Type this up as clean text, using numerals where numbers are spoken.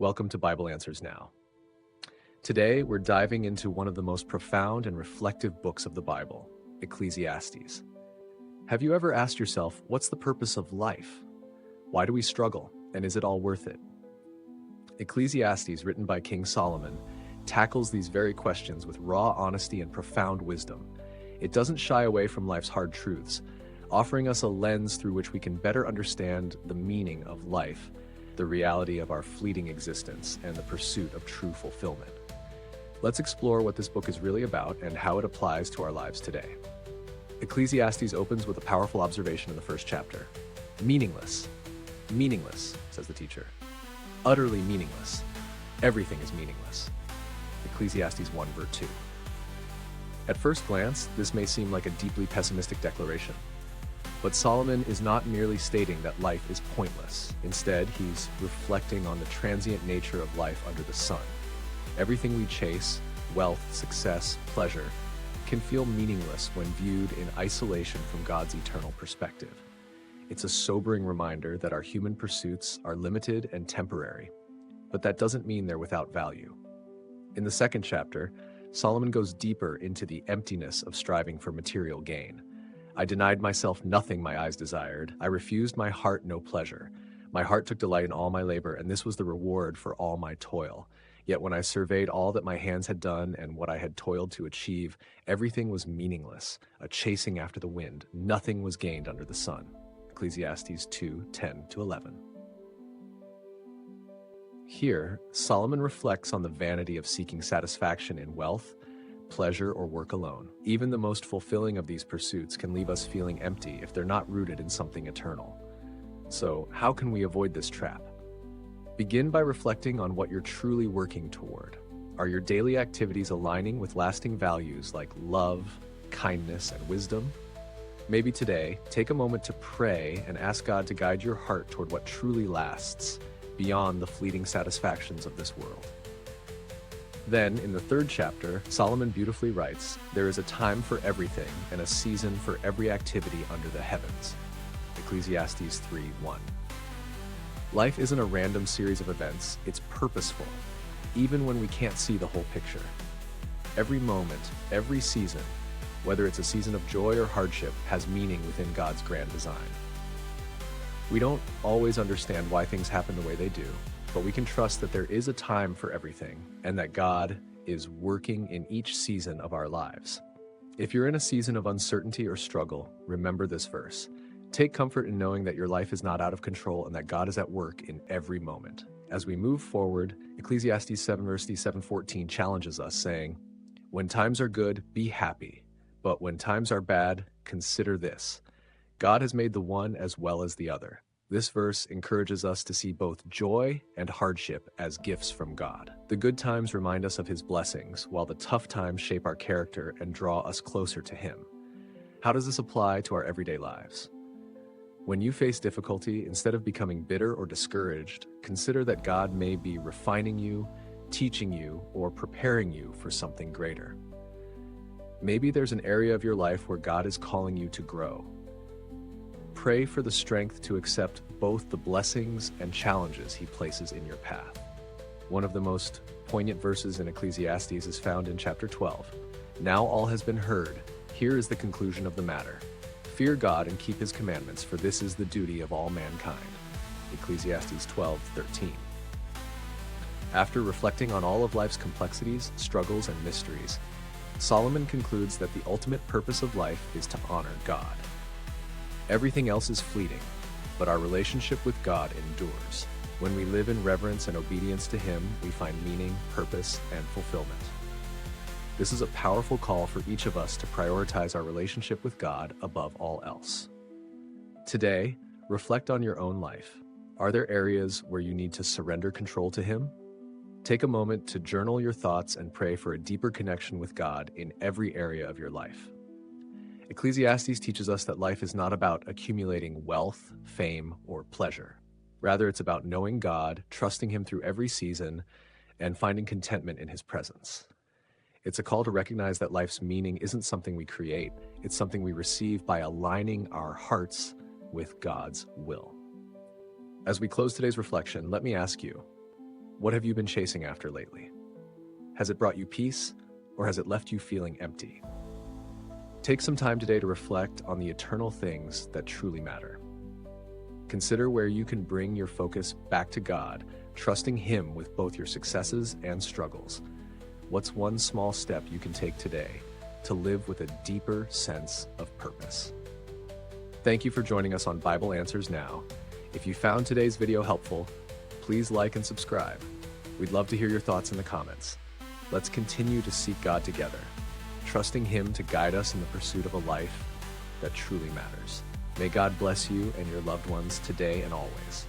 Welcome to Bible Answers Now. Today, we're diving into one of the most profound and reflective books of the Bible, Ecclesiastes. Have you ever asked yourself, what's the purpose of life? Why do we struggle, and is it all worth it? Ecclesiastes, written by King Solomon, tackles these very questions with raw honesty and profound wisdom. It doesn't shy away from life's hard truths, offering us a lens through which we can better understand the meaning of life, the reality of our fleeting existence, and the pursuit of true fulfillment. Let's explore what this book is really about and how it applies to our lives today. Ecclesiastes opens with a powerful observation in the first chapter. Meaningless. Meaningless, says the teacher. Utterly meaningless. Everything is meaningless. Ecclesiastes 1 verse 2. At first glance, this may seem like a deeply pessimistic declaration. But Solomon is not merely stating that life is pointless. Instead, he's reflecting on the transient nature of life under the sun. Everything we chase, wealth, success, pleasure, can feel meaningless when viewed in isolation from God's eternal perspective. It's a sobering reminder that our human pursuits are limited and temporary, but that doesn't mean they're without value. In the second chapter, Solomon goes deeper into the emptiness of striving for material gain. I denied myself nothing my eyes desired. I refused my heart no pleasure. My heart took delight in all my labor, and this was the reward for all my toil. Yet when I surveyed all that my hands had done and what I had toiled to achieve, everything was meaningless, a chasing after the wind. Nothing was gained under the sun. Ecclesiastes 2:10-11. Here, Solomon reflects on the vanity of seeking satisfaction in wealth, pleasure, or work alone. Even the most fulfilling of these pursuits can leave us feeling empty if they're not rooted in something eternal. So, how can we avoid this trap? Begin by reflecting on what you're truly working toward. Are your daily activities aligning with lasting values like love, kindness, and wisdom? Maybe today, take a moment to pray and ask God to guide your heart toward what truly lasts, beyond the fleeting satisfactions of this world. Then, in the third chapter, Solomon beautifully writes, "There is a time for everything and a season for every activity under the heavens." Ecclesiastes 3:1. Life isn't a random series of events, it's purposeful, even when we can't see the whole picture. Every moment, every season, whether it's a season of joy or hardship, has meaning within God's grand design. We don't always understand why things happen the way they do, but we can trust that there is a time for everything and that God is working in each season of our lives. If you're in a season of uncertainty or struggle, remember this verse. Take comfort in knowing that your life is not out of control and that God is at work in every moment. As we move forward, Ecclesiastes 7 verse 7:14 challenges us, saying, "When times are good, be happy, but when times are bad, consider this. God has made the one as well as the other." This verse encourages us to see both joy and hardship as gifts from God. The good times remind us of His blessings, while the tough times shape our character and draw us closer to Him. How does this apply to our everyday lives? When you face difficulty, instead of becoming bitter or discouraged, consider that God may be refining you, teaching you, or preparing you for something greater. Maybe there's an area of your life where God is calling you to grow. Pray for the strength to accept both the blessings and challenges He places in your path. One of the most poignant verses in Ecclesiastes is found in chapter 12. "Now all has been heard. Here is the conclusion of the matter. Fear God and keep His commandments, for this is the duty of all mankind." Ecclesiastes 12:13. After reflecting on all of life's complexities, struggles, and mysteries, Solomon concludes that the ultimate purpose of life is to honor God. Everything else is fleeting, but our relationship with God endures. When we live in reverence and obedience to Him, we find meaning, purpose, and fulfillment. This is a powerful call for each of us to prioritize our relationship with God above all else. Today, reflect on your own life. Are there areas where you need to surrender control to Him? Take a moment to journal your thoughts and pray for a deeper connection with God in every area of your life. Ecclesiastes teaches us that life is not about accumulating wealth, fame, or pleasure. Rather, it's about knowing God, trusting Him through every season, and finding contentment in His presence. It's a call to recognize that life's meaning isn't something we create, it's something we receive by aligning our hearts with God's will. As we close today's reflection, let me ask you, What have you been chasing after lately? Has it brought you peace, or has it left you feeling empty? Take some time today to reflect on the eternal things that truly matter. Consider where you can bring your focus back to God, trusting Him with both your successes and struggles. What's one small step you can take today to live with a deeper sense of purpose? Thank you for joining us on Bible Answers Now. If you found today's video helpful, please like and subscribe. We'd love to hear your thoughts in the comments. Let's continue to seek God together, trusting Him to guide us in the pursuit of a life that truly matters. May God bless you and your loved ones today and always.